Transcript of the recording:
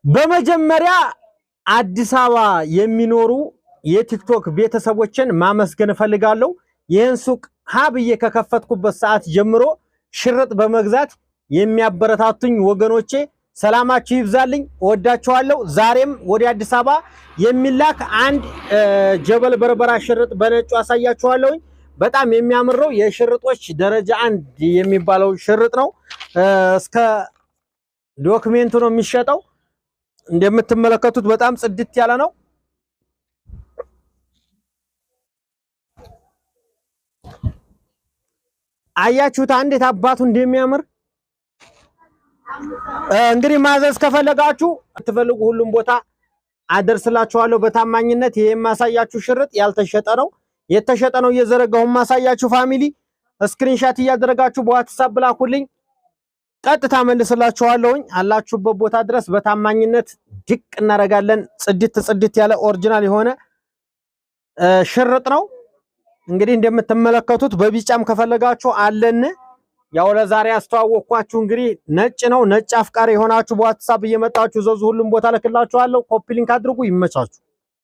በመጀመሪያ አዲስ አበባ የሚኖሩ የቲክቶክ ቤተሰቦችን ማመስገን ፈልጋለሁ። ይህን ሱቅ ሀብዬ ከከፈትኩበት ሰዓት ጀምሮ ሽርጥ በመግዛት የሚያበረታቱኝ ወገኖቼ ሰላማችሁ ይብዛልኝ፣ ወዳችኋለሁ። ዛሬም ወደ አዲስ አበባ የሚላክ አንድ ጀበል በርበራ ሽርጥ በነጩ አሳያችኋለሁ። በጣም የሚያምረው የሽርጦች ደረጃ 1 የሚባለው ሽርጥ ነው። እስከ ዶክሜንቱ ነው የሚሸጠው። እንደምትመለከቱት በጣም ጽድት ያለ ነው። አያችሁት እንዴት አባቱ እንደሚያምር። እንግዲህ ማዘዝ ከፈለጋችሁ ትፈልጉ ሁሉም ቦታ አደርስላችኋለሁ በታማኝነት። ይሄ የማሳያችሁ ሽርጥ ያልተሸጠ ነው፣ የተሸጠ ነው እየዘረጋሁ ማሳያችሁ። ፋሚሊ ስክሪንሻት እያደረጋችሁ በዋትስአፕ ላኩልኝ፣ ቀጥታ መልስላችኋለሁኝ። አላችሁበት ቦታ ድረስ በታማኝነት ድቅ እናረጋለን። ጽድት ያለ ኦሪጂናል የሆነ ሽርጥ ነው። እንግዲህ እንደምትመለከቱት በቢጫም ከፈለጋችሁ አለን። ያው ለዛሬ አስተዋወቅኳችሁ። እንግዲህ ነጭ ነው። ነጭ አፍቃሪ የሆናችሁ በዋትስአፕ እየመጣችሁ ዘዙ። ሁሉም ቦታ ልክላችኋለሁ። ኮፒ ሊንክ አድርጉ። ይመቻችሁ።